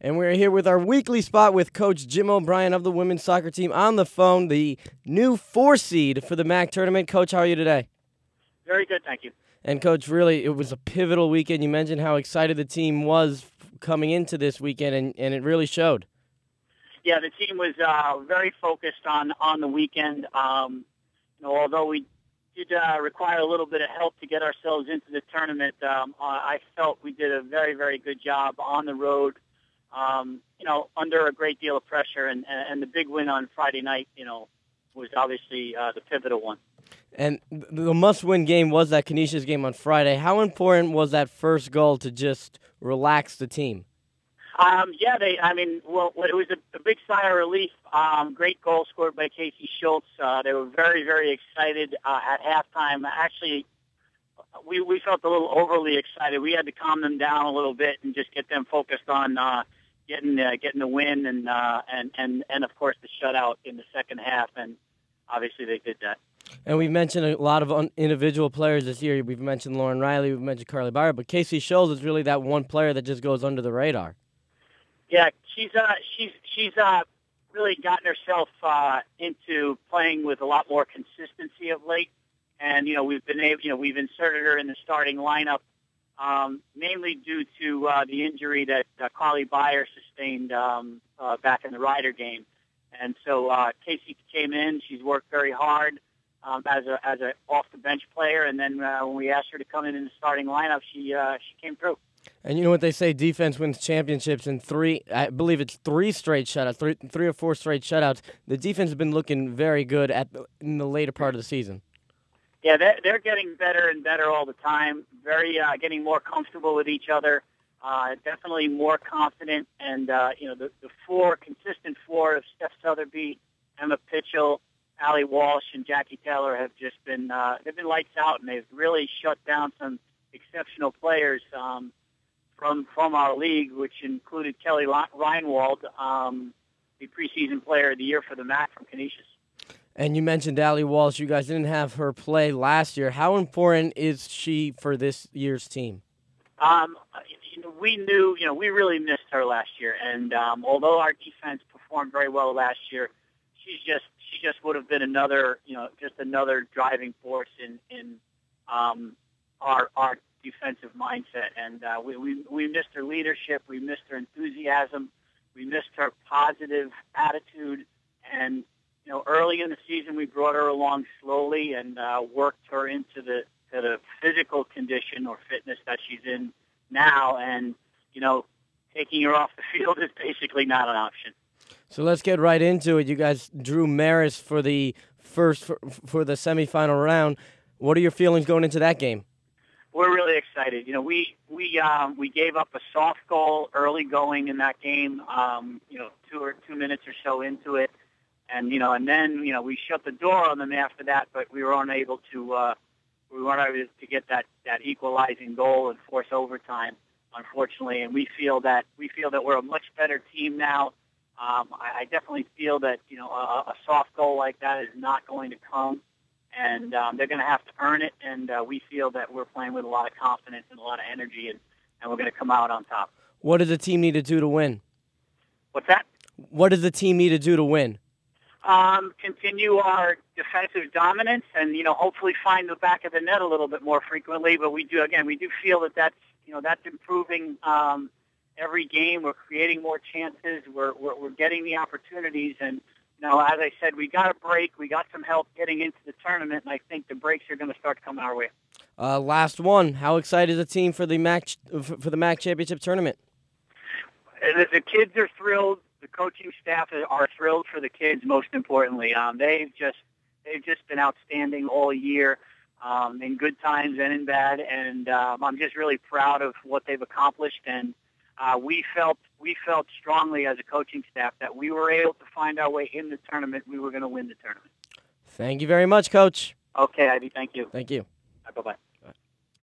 And we're here with our weekly spot with Coach Jim O'Brien of the women's soccer team on the phone, the new 4 seed for the MAAC Tournament. Coach, how are you today? Very good, thank you. And, Coach, really, it was a pivotal weekend. You mentioned how excited the team was coming into this weekend, and it really showed. Yeah, the team was very focused on the weekend. Although we did require a little bit of help to get ourselves into the tournament, I felt we did a very, very good job on the road, under a great deal of pressure. And the big win on Friday night, was obviously the pivotal one. And the must-win game was that Canisius game on Friday. How important was that first goal to just relax the team? It was a big sigh of relief. Great goal scored by Casey Schultz. They were very, very excited at halftime. Actually, we felt a little overly excited. We had to calm them down a little bit and just get them focused on getting the win and of course the shutout in the second half. And obviously they did that. And we've mentioned a lot of individual players this year. We've mentioned Lauren Riley, we've mentioned Carly Byer, but Casey Schultz is really that one player that just goes under the radar. Yeah, she's really gotten herself into playing with a lot more consistency of late, and we've inserted her in the starting lineup mainly due to the injury that Carly Byer sustained back in the Ryder game, and so Casey came in. She's worked very hard as a off the bench player, and then when we asked her to come in the starting lineup, she came through. And you know what they say, defense wins championships in I believe it's 3 straight shutouts, three or 4 straight shutouts. The defense has been looking very good in the later part of the season. Yeah, they're getting better and better all the time. Getting more comfortable with each other. Definitely more confident, and the consistent four of Steph Sotheby, Emma Pitchell, Allie Walsh, and Jackie Taylor have just been they've been lights out, and they've really shut down some exceptional players from our league, which included Kelly Reinwald, the preseason player of the year for the MAAC from Canisius. And you mentioned Allie Walsh. You guys didn't have her play last year. How important is she for this year's team? We knew, we really missed her last year, and although our defense performed very well last year, she just would have been another driving force in our defensive mindset, and we missed her leadership, we missed her enthusiasm, we missed her positive attitude, and early in the season we brought her along slowly and worked her into the physical condition or fitness that she's in now, and taking her off the field is basically not an option. So let's get right into it. You guys drew Marist for the for the semifinal round. What are your feelings going into that game? We're really excited. We gave up a soft goal early going in that game. 2 minutes or so into it, and then we shut the door on them after that. But we were unable to get that equalizing goal and force overtime, unfortunately. And we feel that we're a much better team now. I definitely feel that a soft goal like that is not going to come. And they're going to have to earn it, and we feel that we're playing with a lot of confidence and a lot of energy, and we're going to come out on top. What does the team need to do to win? What's that? What does the team need to do to win? Continue our defensive dominance, and hopefully find the back of the net a little bit more frequently. But we do feel that's improving every game. We're creating more chances. We're getting the opportunities, and as I said, we got a break. We got some help getting into the tournament, and I think the breaks are going to start coming our way. Last one. How excited is the team for the MAAC Championship Tournament? The kids are thrilled. The coaching staff are thrilled for the kids. Most importantly, they've just been outstanding all year, in good times and in bad. And I'm just really proud of what they've accomplished. And we felt strongly as a coaching staff that we were able to find our way in the tournament. We were going to win the tournament. Thank you very much, Coach. Okay, Ivy. Thank you. Thank you. Bye-bye.